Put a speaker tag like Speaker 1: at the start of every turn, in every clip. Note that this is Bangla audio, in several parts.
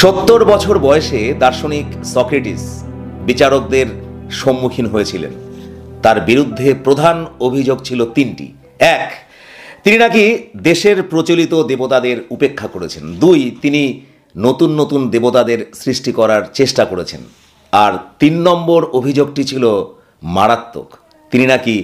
Speaker 1: 70 বছর বয়সে দার্শনিক সক্রেটিস বিচারকদের সম্মুখীন হয়েছিলেন। তার বিরুদ্ধে প্রধান অভিযোগ ছিল তিনটি। এক, তিনি নাকি দেশের প্রচলিত দেবতাদের উপেক্ষা করেছেন। দুই, তিনি নতুন নতুন দেবতাদের সৃষ্টি করার চেষ্টা করেছেন। আর 3 নম্বর অভিযোগটি ছিল মারাত্মক। তিনি নাকি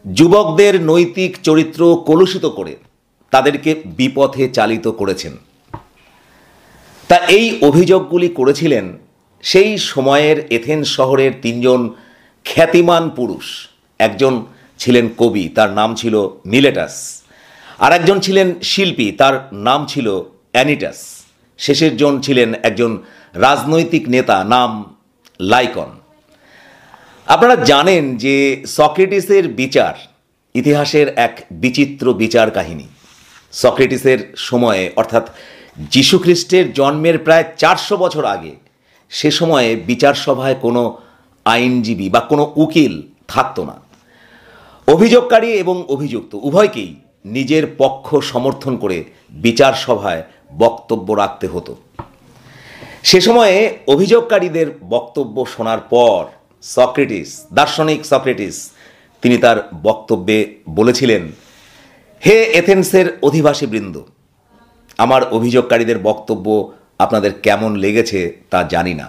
Speaker 1: যুবকদের নৈতিক চরিত্র কলুষিত করে তাদেরকে বিপথে চালিত করেছেন। তা এই অভিযোগগুলি করেছিলেন সেই সময়ের এথেন্স শহরের 3 জন খ্যাতিমান পুরুষ। একজন ছিলেন কবি, তার নাম ছিল মিলেটাস। আর একজন ছিলেন শিল্পী, তার নাম ছিল অ্যানিটাস। শেষের জন ছিলেন একজন রাজনৈতিক নেতা, নাম লাইকন। আপনারা জানেন যে সক্রেটিসের বিচার ইতিহাসের এক বিচিত্র বিচার কাহিনী। সক্রেটিসের সময়ে, অর্থাৎ যীশুখ্রিস্টের জন্মের প্রায় 400 বছর আগে, সে সময়ে বিচার সভায় কোনো আইনজীবী বা কোনো উকিল থাকতো না। অভিযোগকারী এবং অভিযুক্ত উভয়কেই নিজের পক্ষ সমর্থন করে বিচার সভায় বক্তব্য রাখতে হতো। সে সময়ে অভিযোগকারীদের বক্তব্য শোনার পর সক্রেটিস, দার্শনিক সক্রেটিস, তিনি তার বক্তব্যে বলেছিলেন, হে এথেন্সের অধিবাসীবৃন্দ, আমার অভিযোগকারীদের বক্তব্য আপনাদের কেমন লেগেছে তা জানি না,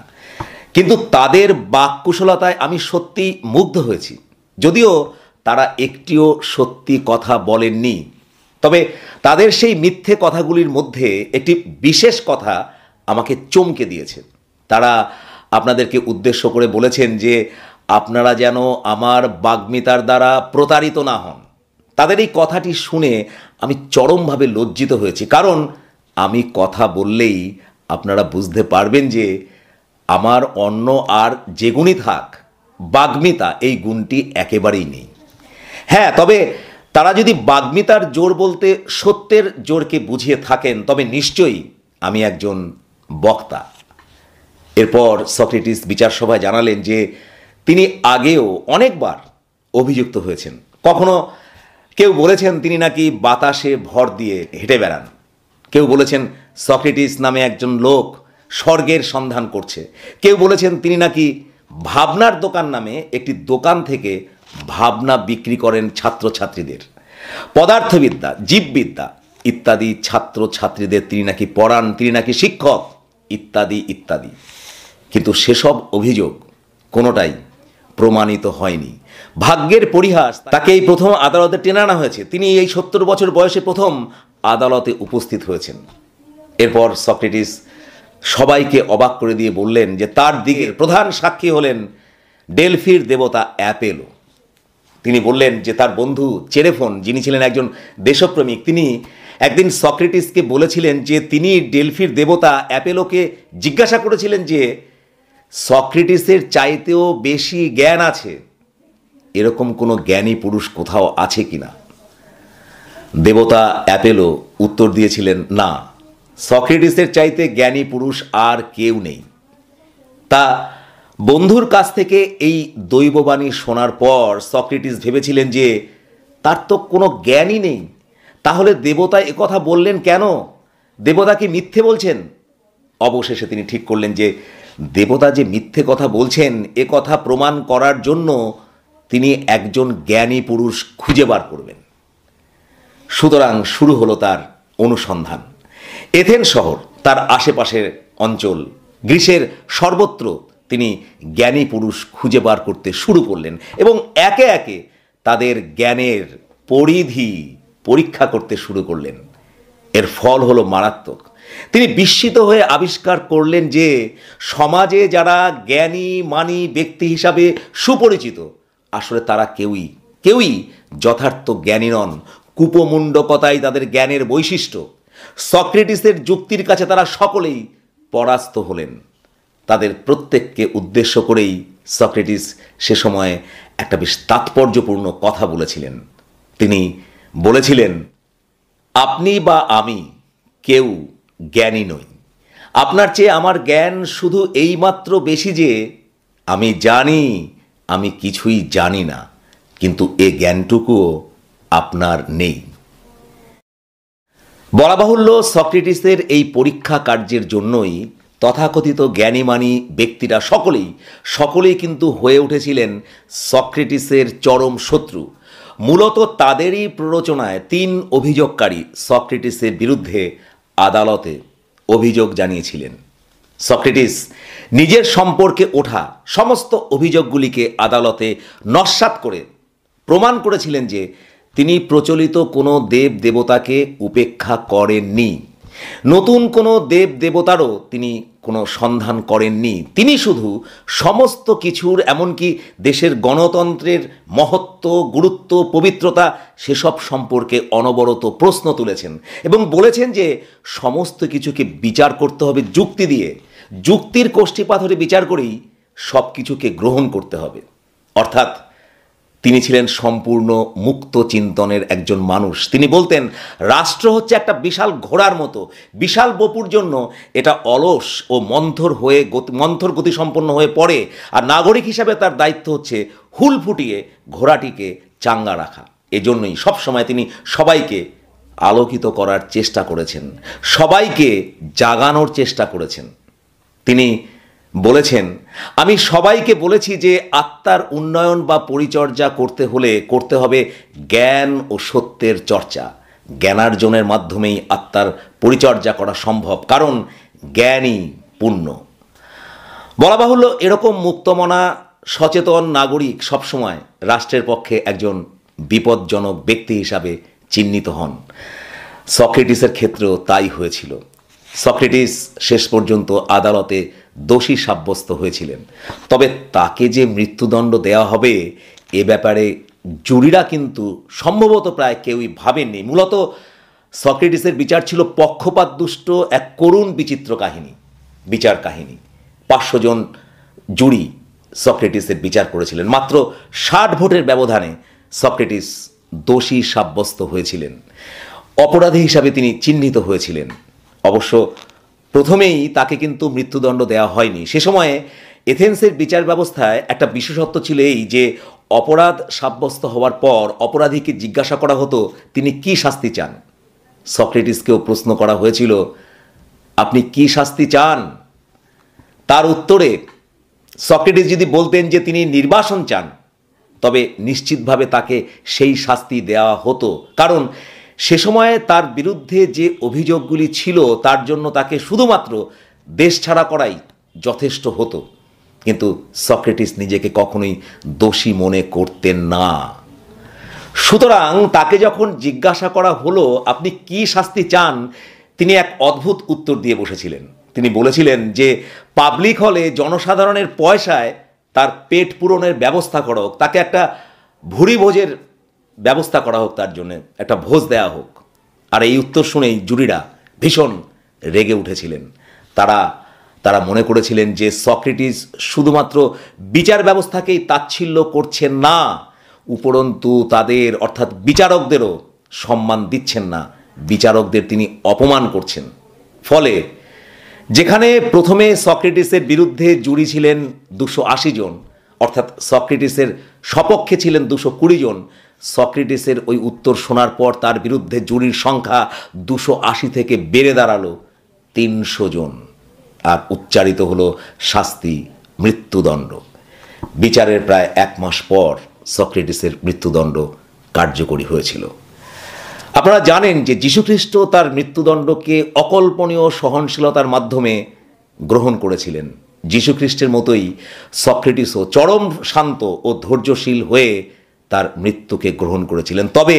Speaker 1: কিন্তু তাদের বাককুশলতায় আমি সত্যি মুগ্ধ হয়েছি। যদিও তারা একটিও সত্যি কথা বলেননি, তবে তাদের সেই মিথ্যে কথাগুলির মধ্যে একটি বিশেষ কথা আমাকে চমকে দিয়েছে। তারা আপনাদেরকে উদ্দেশ্য করে বলেছেন যে আপনারা যেন আমার বাগ্মিতার দ্বারা প্রতারিত না হন। তাদের এই কথাটি শুনে আমি চরমভাবে লজ্জিত হয়েছি, কারণ আমি কথা বললেই আপনারা বুঝতে পারবেন যে আমার অন্য আর যে গুণই থাক, বাগ্মিতা এই গুণটি একেবারেই নেই। হ্যাঁ, তবে তারা যদি বাগ্মিতার জোর বলতে সত্যের জোরকে বুঝিয়ে থাকেন, তবে নিশ্চয়ই আমি একজন বক্তা। এরপর সক্রেটিস বিচার সভায় জানালেন যে তিনি আগেও অনেকবার অভিযুক্ত হয়েছেন। কখনো কেউ বলেছেন তিনি নাকি বাতাসে ভর দিয়ে হেঁটে বেড়ান। কেউ বলেছেন সক্রেটিস নামে একজন লোক স্বর্গের সন্ধান করছে। কেউ বলেছেন তিনি নাকি ভাবনার দোকান নামে একটি দোকান থেকে ভাবনা বিক্রি করেন ছাত্রছাত্রীদের। পদার্থবিদ্যা, জীববিদ্যা ইত্যাদি ছাত্রছাত্রীদের তিনি নাকি পড়ান, তিনি নাকি শিক্ষক, ইত্যাদি ইত্যাদি। কিন্তু সেসব অভিযোগ কোনোটাই প্রমাণিত হয়নি। ভাগ্যের পরিহাস, তাকে এই প্রথম আদালতে টেনে আনা হয়েছে। তিনি এই 70 বছর বয়সে প্রথম আদালতে উপস্থিত হয়েছেন। এরপর সক্রেটিস সবাইকে অবাক করে দিয়ে বললেন যে তার দিকে প্রধান সাক্ষী হলেন ডেলফির দেবতা অ্যাপেলো। তিনি বললেন যে তার বন্ধু চেরেফোন, যিনি ছিলেন একজন দেশপ্রেমিক, তিনি একদিন সক্রেটিসকে বলেছিলেন যে তিনি ডেলফির দেবতা অ্যাপেলোকে জিজ্ঞাসা করেছিলেন যে সক্রেটিসের চাইতেও বেশি জ্ঞান আছে, এরকম কোনো জ্ঞানী পুরুষ কোথাও আছে কিনা। দেবতা অ্যাপেলো উত্তর দিয়েছিলেন, না, সক্রেটিসের চাইতে জ্ঞানী পুরুষ আর কেউ নেই। তা বন্ধুর কাছ থেকে এই দৈববাণী শোনার পর সক্রেটিস ভেবেছিলেন যে তার তো কোনো জ্ঞানই নেই, তাহলে দেবতা একথা বললেন কেন? দেবতা কি মিথ্যে বলছেন? অবশেষে তিনি ঠিক করলেন যে দেবতা যে মিথ্যে কথা বলছেন এ কথা প্রমাণ করার জন্য তিনি একজন জ্ঞানী পুরুষ খুঁজে বার করবেন। সুতরাং শুরু হলো তার অনুসন্ধান। এথেন্স শহর, তার আশেপাশের অঞ্চল, গ্রীসের সর্বত্র তিনি জ্ঞানী পুরুষ খুঁজে বার করতে শুরু করলেন এবং একে একে তাদের জ্ঞানের পরিধি পরীক্ষা করতে শুরু করলেন। এর ফল হলো মারাত্মক। তিনি বিস্মিত হয়ে আবিষ্কার করলেন যে সমাজে যারা জ্ঞানী মানী ব্যক্তি হিসাবে সুপরিচিত, আসলে তারা কেউই যথার্থ জ্ঞানী নন। কুপমুণ্ডকতাই তাদের জ্ঞানের বৈশিষ্ট্য। সক্রেটিসের যুক্তির কাছে তারা সকলেই পরাস্ত হলেন। তাদের প্রত্যেককে উদ্দেশ্য করেই সক্রেটিস সে সময় একটা বেশ তাৎপর্যপূর্ণ কথা বলেছিলেন। তিনি বলেছিলেন, আপনি বা আমি কেউ জ্ঞানী নই। আপনার চেয়ে আমার জ্ঞান শুধু এইমাত্র বেশি যে আমি জানি আমি কিছুই জানি না, কিন্তু এ জ্ঞানটুকুও আপনার নেই। বলা বাহুল্য, সক্রেটিসের এই পরীক্ষা কার্যের জন্যই তথাকথিত জ্ঞানীমানী ব্যক্তিরা সকলেই কিন্তু হয়ে উঠেছিলেন সক্রেটিসের চরম শত্রু। মূলত তাদেরই প্ররোচনায় 3 অভিযোগকারী সক্রেটিসের বিরুদ্ধে আদালতে অভিযোগ জানিয়েছিলেন। সক্রেটিস নিজের সম্পর্কে ওঠা সমস্ত অভিযোগগুলিকে আদালতে নস্যাৎ করে প্রমাণ করেছিলেন যে তিনি প্রচলিত কোনো দেব দেবতাকে উপেক্ষা করেননি, নতুন কোনো দেব দেবতারও তিনি কোনো সন্ধান করেননি। তিনি শুধু সমস্ত কিছুর, এমনকি দেশের গণতন্ত্রের মহত্ব, গুরুত্ব, পবিত্রতা সেসব সম্পর্কে অনবরত প্রশ্ন তুলেছেন এবং বলেছেন যে সমস্ত কিছুকে বিচার করতে হবে যুক্তি দিয়ে, যুক্তির কোষ্ঠীপাথরে বিচার করেই সব কিছুকে গ্রহণ করতে হবে। অর্থাৎ তিনি ছিলেন সম্পূর্ণ মুক্ত চিন্তনের একজন মানুষ। তিনি বলতেন রাষ্ট্র হচ্ছে একটা বিশাল ঘোড়ার মতো, বিশাল বপুর জন্য এটা অলস ও মন্থর গতিসম্পন্ন হয়ে পড়ে, আর নাগরিক হিসাবে তার দায়িত্ব হচ্ছে হুল ফুটিয়ে ঘোড়াটিকে চাঙ্গা রাখা। এজন্যই সবসময় তিনি সবাইকে আলোকিত করার চেষ্টা করেছেন, সবাইকে জাগানোর চেষ্টা করেছেন। তিনি বলেছেন, আমি সবাইকে বলেছি যে আত্মার উন্নয়ন বা পরিচর্যা করতে হবে জ্ঞান ও সত্যের চর্চা। জ্ঞানার্জনের মাধ্যমেই আত্মার পরিচর্যা করা সম্ভব, কারণ জ্ঞানই পুণ্য। বলা বাহুল্য, এরকম মুক্তমনা সচেতন নাগরিক সবসময় রাষ্ট্রের পক্ষে একজন বিপজ্জনক ব্যক্তি হিসাবে চিহ্নিত হন। সক্রেটিসের ক্ষেত্রেও তাই হয়েছিল। সক্রেটিস শেষ পর্যন্ত আদালতে দোষী সাব্যস্ত হয়েছিলেন, তবে তাকে যে মৃত্যুদণ্ড দেওয়া হবে এ ব্যাপারে জুরিরা কিন্তু সম্ভবত প্রায় কেউই ভাবেননি। মূলত সক্রেটিসের বিচার ছিল পক্ষপাতদুষ্ট এক করুণ বিচিত্র বিচার কাহিনী। 500 জন জুরি সক্রেটিসের বিচার করেছিলেন। মাত্র 60 ভোটের ব্যবধানে সক্রেটিস দোষী সাব্যস্ত হয়েছিলেন, অপরাধী হিসাবে তিনি চিহ্নিত হয়েছিলেন। অবশ্য প্রথমেই তাকে কিন্তু মৃত্যুদণ্ড দেওয়া হয়নি। সে সময়ে এথেন্সের বিচার ব্যবস্থায় একটা বিশেষত্ব ছিল এই যে অপরাধ সাব্যস্ত হওয়ার পর অপরাধীকে জিজ্ঞাসা করা হতো তিনি কি শাস্তি চান। সক্রেটিসকেও প্রশ্ন করা হয়েছিল, আপনি কি শাস্তি চান? তার উত্তরে সক্রেটিস যদি বলতেন যে তিনি নির্বাসন চান, তবে নিশ্চিতভাবে তাকে সেই শাস্তি দেওয়া হতো, কারণ সে সময়ে তার বিরুদ্ধে যে অভিযোগগুলি ছিল তার জন্য তাকে শুধুমাত্র দেশ ছাড়া করাই যথেষ্ট হতো। কিন্তু সক্রেটিস নিজেকে কখনোই দোষী মনে করতেন না। সুতরাং তাকে যখন জিজ্ঞাসা করা হলো আপনি কি শাস্তি চান, তিনি এক অদ্ভুত উত্তর দিয়ে বসেছিলেন। তিনি বলেছিলেন যে পাবলিক হলে জনসাধারণের পয়সায় তার পেট পূরণের ব্যবস্থা করা হোক, তাকে একটা ভুরি ভোজের ব্যবস্থা করা হোক, তার জন্য একটা ভোজ দেয়া হোক। আর এই উত্তর শুনেই জুরিরা ভীষণ রেগে উঠেছিলেন। তারা মনে করেছিলেন যে সক্রেটিস শুধুমাত্র বিচার ব্যবস্থাকেই তাচ্ছিল্য করছেন না, উপরন্তু তাদের অর্থাৎ বিচারকদেরও সম্মান দিচ্ছেন না, বিচারকদের তিনি অপমান করছেন। ফলে যেখানে প্রথমে সক্রেটিসের বিরুদ্ধে জুরি ছিলেন 280 জন, অর্থাৎ সক্রেটিসের সপক্ষে ছিলেন 220 জন, সক্রেটিসের ওই উত্তর শোনার পর তার বিরুদ্ধে জুরির সংখ্যা 280 থেকে বেড়ে দাঁড়ালো 300 জন, আর উচ্চারিত হলো শাস্তি, মৃত্যুদণ্ড। বিচারের প্রায় 1 মাস পর সক্রেটিসের মৃত্যুদণ্ড কার্যকরী হয়েছিল। আপনারা জানেন যে যীশুখ্রিস্ট তার মৃত্যুদণ্ডকে অকল্পনীয় সহনশীলতার মাধ্যমে গ্রহণ করেছিলেন। যীশুখ্রিস্টের মতোই সক্রেটিসও চরম শান্ত ও ধৈর্যশীল হয়ে তার মৃত্যুকে গ্রহণ করেছিলেন। তবে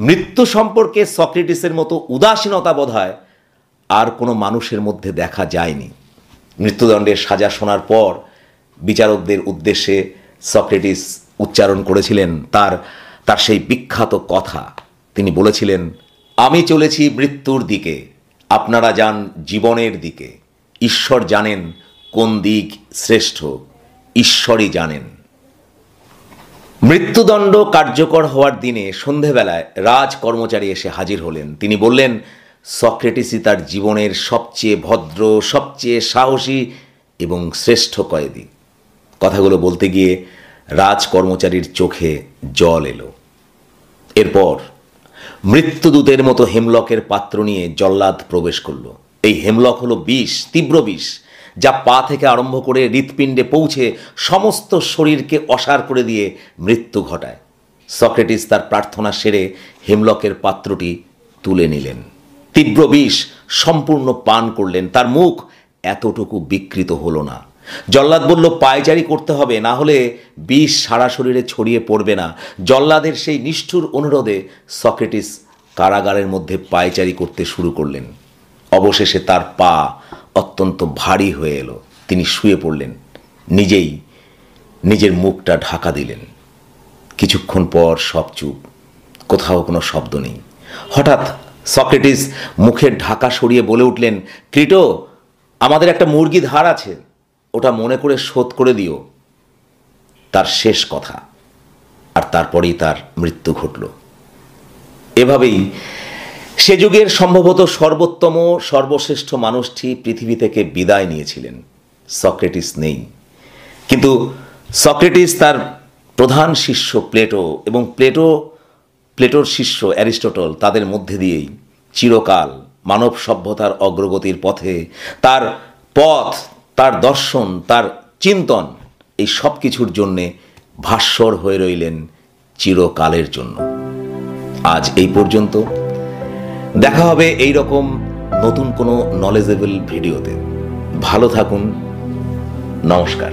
Speaker 1: মৃত্যু সম্পর্কে সক্রেটিসের মতো উদাসীনতা বোধহয় আর কোনো মানুষের মধ্যে দেখা যায়নি। মৃত্যুদণ্ডের সাজা শোনার পর বিচারকদের উদ্দেশ্যে সক্রেটিস উচ্চারণ করেছিলেন তার সেই বিখ্যাত কথা। তিনি বলেছিলেন, আমি চলেছি মৃত্যুর দিকে, আপনারা যান জীবনের দিকে। ঈশ্বর জানেন কোন দিক শ্রেষ্ঠ, ঈশ্বরই জানেন। মৃত্যুদণ্ড কার্যকর হওয়ার দিনে সন্ধেবেলায় রাজ কর্মচারী এসে হাজির হলেন। তিনি বললেন, সক্রেটিসই তার জীবনের সবচেয়ে ভদ্র, সবচেয়ে সাহসী এবং শ্রেষ্ঠ কয়েদি। কথাগুলো বলতে গিয়ে রাজ কর্মচারীর চোখে জল এলো। এরপর মৃত্যুদূতের মতো হেমলকের পাত্র নিয়ে জল্লাদ প্রবেশ করল। এই হেমলক হলো বিষ, তীব্র বিষ, যা পা থেকে আরম্ভ করে হৃৎপিণ্ডে পৌঁছে সমস্ত শরীরকে অসাড় করে দিয়ে মৃত্যু ঘটায়। সক্রেটিস তার প্রার্থনা সেরে হেমলকের পাত্রটি তুলে নিলেন, তীব্র বিষ সম্পূর্ণ পান করলেন। তার মুখ এতটুকু বিকৃত হলো না। জল্লাদ বলল, পায়চারি করতে হবে, না হলে বিষ সারা শরীরে ছড়িয়ে পড়বে না। জল্লাদের সেই নিষ্ঠুর অনুরোধে সক্রেটিস কারাগারের মধ্যে পায়চারি করতে শুরু করলেন। অবশেষে তার পা অত্যন্ত ভারী হয়ে এলো। তিনি শুয়ে পড়লেন, নিজেই নিজের মুখটা ঢাকা দিলেন। কিছুক্ষণ পর সব চুপ, কোথাও কোনো শব্দ নেই। হঠাৎ সক্রেটিস মুখের ঢাকা সরিয়ে বলে উঠলেন, ক্রিটো, আমাদের একটা মুরগি ধার আছে, ওটা মনে করে শোধ করে দিও। তার শেষ কথা। আর তারপরেই তার মৃত্যু ঘটল। এভাবেই সে যুগের সম্ভবত সর্বোত্তম সর্বশ্রেষ্ঠ মানুষটি পৃথিবী থেকে বিদায় নিয়েছিলেন। সক্রেটিস নেই, কিন্তু সক্রেটিস তার প্রধান শিষ্য প্লেটো এবং প্লেটোর শিষ্য অ্যারিস্টটল, তাদের মধ্যে দিয়েই চিরকাল মানব সভ্যতার অগ্রগতির পথে তার পথ, তার দর্শন, তার চিন্তন, এই সব কিছুর জন্যে ভাস্বর হয়ে রইলেন চিরকালের জন্য। আজ এই পর্যন্ত। দেখা হবে এই রকম নতুন কোনো নলেজেবল ভিডিওতে। ভালো থাকুন। নমস্কার।